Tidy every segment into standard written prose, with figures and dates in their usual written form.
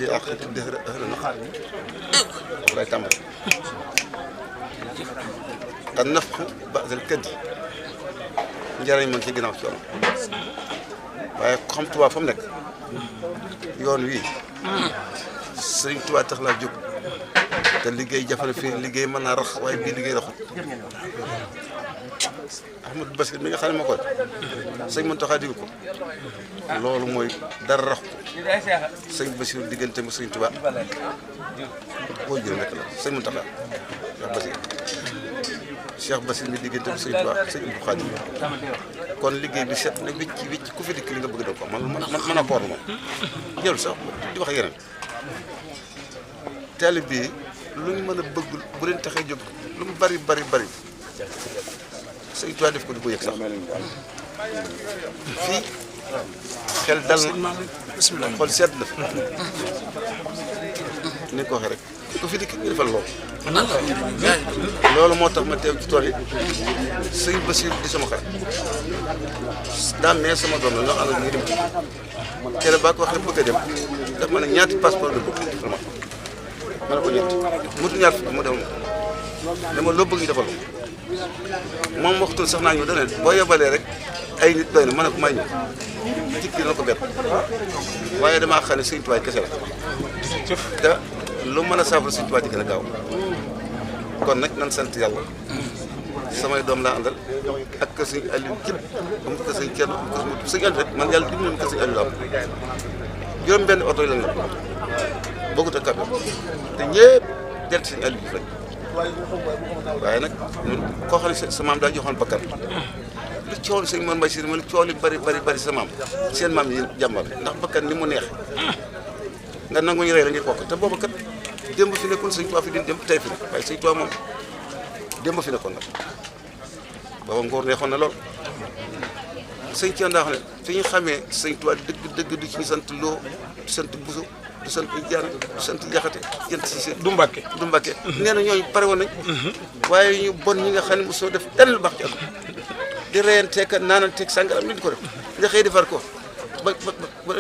di àq di xëy na lay tàmbali ak nafxu ba'dal kaddi njëriñ man ci ginnaaw coono waaye xam Tuubaa fa mu nekk yoon wii Sëriñ Tuubaa tax laa jóg te liggéey jafe na fii liggéey mën naa rax waaye bii liggéey raxut Ahmadou Bassir mi nga xam ne ma ko sëñ Mountakha digu ko loolu mooy dara rax ko sëñ Bassir diggante mu Sëriñ Tuubaa boo jël nekk la sëñ Mountakha Cheikh Bassir mi diggante mu Sëriñ Tuubaa sëñ Abdou Khadim kon liggéey bi set na wicc ku fi dikk li nga bëgg da ko man a koor moom jël sax di wax yeneen taalib bi lu ñu mën a bëgg bu leen taxee jóg lu mu bari Sëriñ Tuubaa def ko di ko yëg sax fii xel dal na xool sedd na ni ko waxee rek ku fi dikk ñu defal loolu moo tax ma teew ci tool yi sëñ Bassir di sama xarit daa mee sama doom la ñoo ànd ak ñu dem kere baa ko waxee bëgg a dem daf ma ne ñaati passeport de bëgg vraiment ma ne ko ñett mutu ñaar fukk mu dem dama loo bëgg ñu defal moom waxtul sax naa ñu dana boo yebalee rek ay nit doy na ma ne ko may ñëw jikki na ko bett waaye damaa xam ne Sëriñ Tuubaa kese la te lu mën a saafara Sëriñ Tuubaa di gën a gaaw kon nag nan sant yàlla samay doom laa àndal ak kër Sëriñ Aliou képp am kër Sëriñ Thierno am kër Sëriñ Aliou rek man yàlla dimbali ma kër Sëriñ Aliou la am juróom benn oto yi lañ la bokkut ak camion te ñëpp del Sëriñ Aliou bi lañ waaye nag ñun koo xam ne sa maam daa joxoon bakkan lu coow sëñ Mor Mbaye si ma lu coow li bari sa maam seen maam yi jàmbar ndax bakkan ni mu neex nga nangu ñu rey la ngir bokk te booba kat démb fi nekkoon Sëñ Tuubaa fi din démb tey fi ne waaye Sëñ Tuubaa moom démb fi nekkoon nag booba ngóor neexoon na lool sëñ Thierno daa xam ne fi ñu xamee Sëñ Tuubaa dëgg du ci ñu sant Lo du sant Bousso du sant Diané du sant Jaxate yent si du Mbàkke nee na ñooñu pare woon nañ waaye ñu bon ñi nga xam ne mosoo def dara lu baax ci àdduna di reyanteeg naananteeg sàngaram li di ko def nga xëy defar ko ba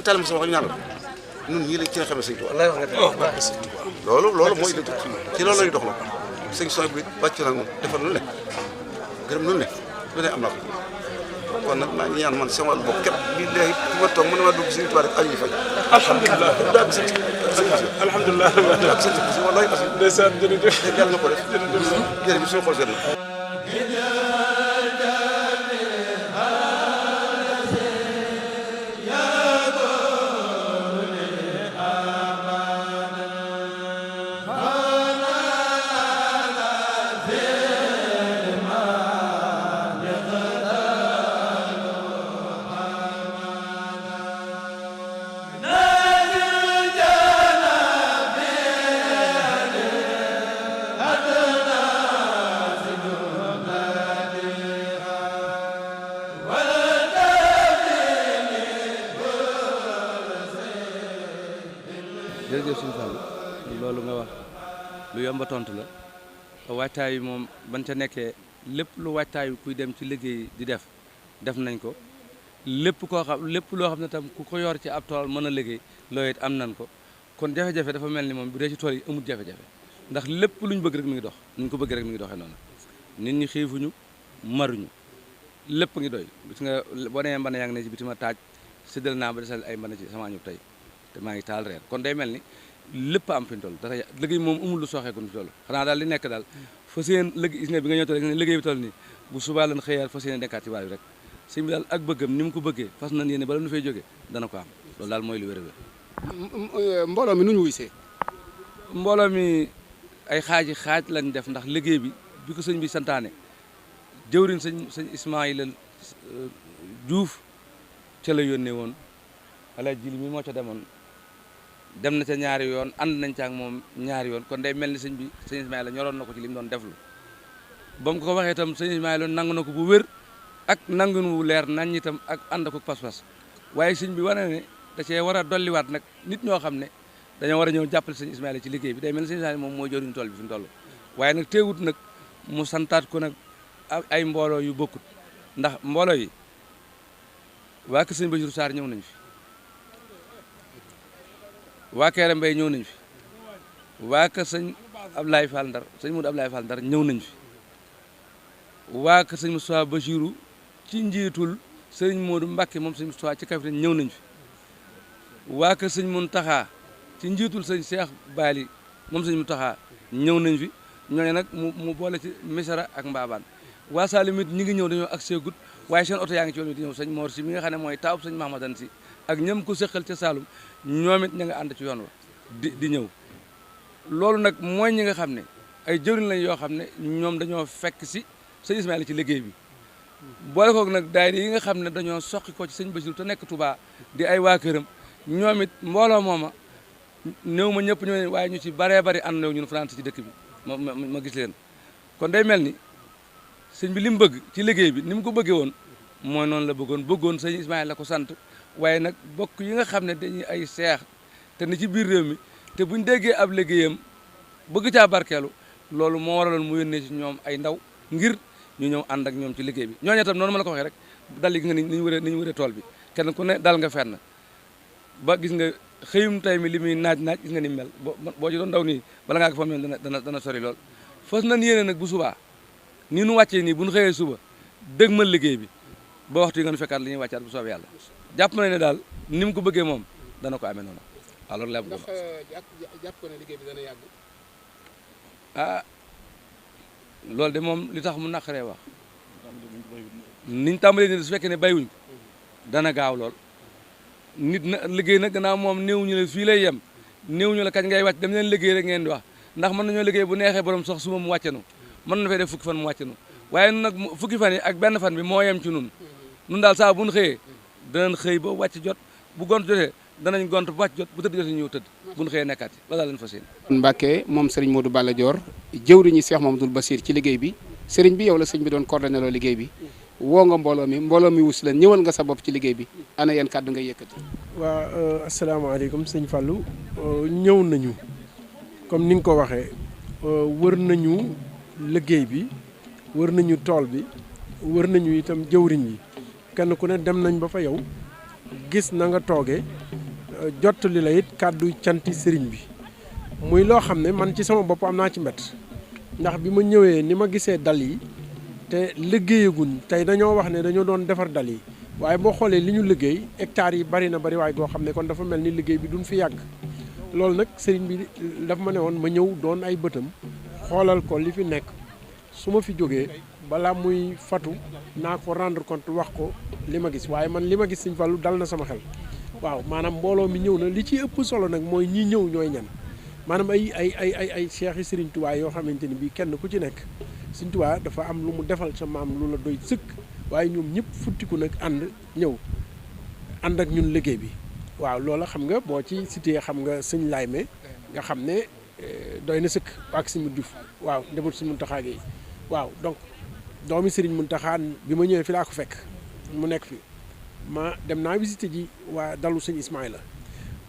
taal ma sama wax ñu ñaanal ñun ñii lañ ci nga xamee Sëñ Tuubaa loolu mooy dëgg ci loolu lañu dox la sëñ son bi wàccu nag moom defar lu ne gërëm lu ne am naa ko kon nag maa ngi ñaan man sama wàllu bopp képp lii léegi fi ma toog mën na maa dugg Sëñ Tuubaa rek añu fay alhamdulilah daal sant alhamdulilah daal sant wallahi ndeysaan jërëjëf yàlla na ko def jërëjëf suñu xol seet na jërëjëf suñu Fall loolu nga wax lu yomba tontu la waajtaay yi moom ban ca nekkee lépp lu waajtaayu kuy dem ci liggéey di def nañ ko lépp loo xam ne tam ku ko yor ci ab tool mën a liggéey loolu it am nañ ko kon jafe-jafe dafa mel ni moom bu dee ci tool yi amul jafe-jafe ndax lépp lu ñu bëgg rek mi ngi dox ni ñu ko bëgg rek mi ngi doxee noonu nit ñi xiifuñu maruñu lépp ngi doy gis nga boo demee mbana yaa ngi ne ci bitima taaj séddal naa ba desal ay mbana ci sama añub tey te maa ngi taal reer kon day mel ni lépp am fi ñu toll dara liggéey moom amul lu sooxeeku fi toll xanaa daal li nekk daal fas yéen liggéey gis nga bi nga ñëw toll liggéey bi toll nii bu subaa lan xëyaat fas yéene dekkaat ci waar bi rek sëñ bi daal ak bëggam ni mu ko bëggee fas nañ yéene bala nu fay jógee dana ko am loolu daal mooy lu wér a mbooloo mi nu ñu wuysee mbooloo mi ay xaaj lañ def ndax liggéey bi ko sëñ bi santaane jëwriñ sëñ Ismaïla Diouf ca la yónnee woon ala jili mi moo ca demoon dem na ca ñaari yoon ànd nañ ca ak moom ñaari yoon kon day mel ni sëñ Ismaïla ñoroon na ko ci li mu doon deflu ba mu ko waxee itam sëñ Ismaïla nangu na ko bu wér ak nangun wu leer nañ itam ak ànd ko pas-pas waaye sëñ bi wane ne da cee war a dolliwaat nag nit ñoo xam ne dañoo war a ñëw jàppale sëñ Ismaïla ci liggéey bi day mel ni sëñ Ismaïla moom mooy jëriñu tool bi fi mu toll waaye nag teewut nag mu santaat ko nag ay mbooloo yu bokkut ndax mbooloo yi waa kër sëñ Bassirou Sarr ñëw nañ fi waa Kéré Mbaye ñëw nañ fi waa kër sëñ Ablaye Fall Ndar sëñ Modou Ablaye Fall Ndar ñëw nañ fi waa kër sëñ Moustapha Bachirou ci njiitul sëñ Modou Mbacké moom sëñ Moustapha ci Kaffrine ñëw nañ fi waa kër sëñ Mountakha ci njiitul sëñ Cheikh Bali moom sëñ Mountakha ñëw nañ fi ñooñu nag mu boole ci Misara ak Mbabane waa Salim it ñi ngi ñëw dañoo ak seegut waaye seen oto yaa ngi ci yoon wi di ñëw sëñ Mor si mi nga xam ne mooy taawub sëñ Mahamadan si ak ñëm ko seqal ca Saloum ñoom it ña nga ànd ci yoon wa di ñëw loolu nag mooy ñi nga xam ne ay jëwriñ lañ yoo xam ne ñoom dañoo fekk si sëñ Ismaïla ci liggéey bi boole koog nag daayira yi nga xam ne dañoo soqi ko ci sëñ Bassirou te nekk Touba di ay waa këram ñoom it mbooloo mooma néew ma ñëpp ñëw waaye ñu ci baree bari ànd ñun France ci dëkk bi ma gis leen kon day mel ni sëñ bi li mu bëgg ci liggéey bi ni mu ko bëggee woon mooy noonu la bëggoon sëñ Ismaïla la ko sant waaye nag bokk yi nga xam ne dañuy ay seex te ni ci biir réew mi te buñ déggee ab liggéeyam bëgg caa barkeelu loolu moo waraloon mu yónnee ci ñoom ay ndaw ngir ñu ñëw ànd ak ñoom ci liggéey bi ñooñu tam noonu ma la ko waxee rek dal yi nga ni ñu wëree tool bi kenn ku ne dal nga fenn ba gis nga xëyum tey mi li muy naaj gis nga ni mel boo ci doon daw nii bala ngaa ko fa mel dana sori lool fas nañ yéene nag bu subaa nii nu wàccee nii bu ñu xëyee suba dëgg ma liggéey bi ba waxtu yi nga nu fekkaat li ñuy wàccaat bu soobee yàlla jàpp na ne daal ni mu ko bëggee moom dana ko amee noonu alors la ndax jàpp ko ne liggéey bi dana yàgg loolu de moom li tax mu naqaree wax niñ tàmbalee ni su fekkee ne bàyyiwuñ ko dana gaaw lool nit na liggéey nag gannaaw moom néew ñu la fii lay yem néew ñu la kañ ngay wàcc dem leen liggéey rek ngeen di wax ndax mën nañoo liggéey bu neexee borom sax suba mu wàccenu mën na fay def fukki fan mu wàccenu waaye nun nag fukki fan yi ak benn fan bi moo yem ci nun daal saa bu ñu xëyee danañ xëy ba wàcc jot bu gont jotee danañ gont ba wàcc jot bu tëdd jotee ñëw tëdd bu ñu xëyee nekkaat yi loolu daal leen fas yéene. Mbacké moom Serigne Modou Balla Dior jëwriñu Cheikh Mamadou Bassir ci liggéey bi Serigne bi yow la sëñ bi doon coordonné loo liggéey bi woo nga mbooloo mi wus leen ñëwal nga sa bopp ci liggéey bi ana yan kàddu ngay yëkkati. waaw asalaamaaleykum sëñ Fallou ñëw nañu comme ni nga ko waxee wër nañu liggéey bi wër nañu tool bi wër nañu itam jëwriñ yi kenn ku ne dem nañ ba fa yow gis na nga toogee jottali la it kàddu canti sëriñ bi muy loo xam ne man ci sama bopp am naa ci mbett ndax bi ma ñëwee ni ma gisee dal yi te liggéeyaguñ tey dañoo wax ne dañoo doon defar dal yi waaye boo xoolee li ñu liggéey hectares yi bari na bari waaye goo xam ne kon dafa mel ni liggéey bi duñ fi yàgg loolu nag sëriñ bi daf ma ne woon ma ñëw doon ay bëtam xoolal ko li fi nekk su ma fi jógee balaa muy fatu naa ko rendre compte wax ko li ma gis waaye man li ma gis sëñ Fallu dal na sama xel waaw maanaam mbooloo mi ñëw na li ci ëpp solo nag mooy ñi ñëw ñooy ñan maanaam ay cheikh yi Sëriñ Tuubaa yoo xamante ni bii kenn ku ci nekk Sëriñ Tuubaa dafa am lu mu defal sa maam lu la doy sëkk waaye ñoom ñëpp futtiku nag ànd ñëw ànd ak ñun liggéey bi waaw loola xam nga boo ci cité xam nga sëñ Layme nga xam ne doy na sëkk ak sëñ Diouf waaw njaboot sëñ Muntaxa gi waaw donc doomi Sëriñ Muntaxa bi ma ñëwee fi laa ko fekk mu nekk fi ma dem naa visité ji waa dalu sëñ Ismaïla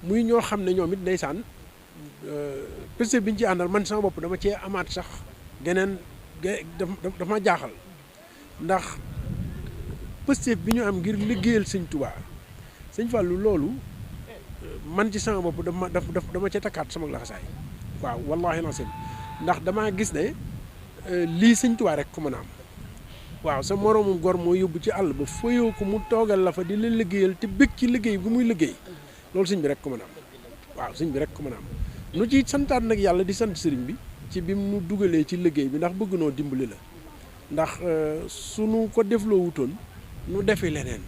muy ñoo xam ne ñoom it ndeysaan pêche bi ñu ci àndal man sama bopp dama cee amaat sax geneen dafa ma jaaxal ndax pëstef bi ñu am ngir liggéeyal sëñ Touba sëñ Fallou loolu man ci sama bopp dama ca takkaat sama laxasaay waaw wallahi lancim ndax damaa gis ne lii sëñ Touba rek ko mën a am waaw sa moroomu gor moo yóbbu ci àll ba fayoo ko mu toogal la fa di la liggéeyal te bëgg ci liggéey bu muy liggéey loolu sëñ bi rek ko mën a am waaw sëñ bi rek ko mën a am nu ci santaat nag yàlla di sant sëriñ bi ci bi mu dugalee ci liggéey bi ndax bëgg noo dimbali la ndax sunu ko defloo wutoon nu defi leneen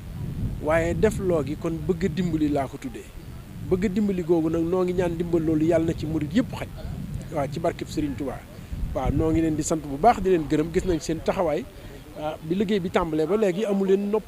waaye defloo gi kon bëgg a dimbali laa ko tuddee bëgg a dimbali googu nag noo ngi ñaan dimbal loolu yàlla na ci murit yëpp xaj waaw ci barkeb Sëriñ Tuubaa waaw noo ngi leen di sant bu baax di leen gërëm gis nañ seen taxawaay bi liggéey bi tàmbalee ba léegi amu leen nopp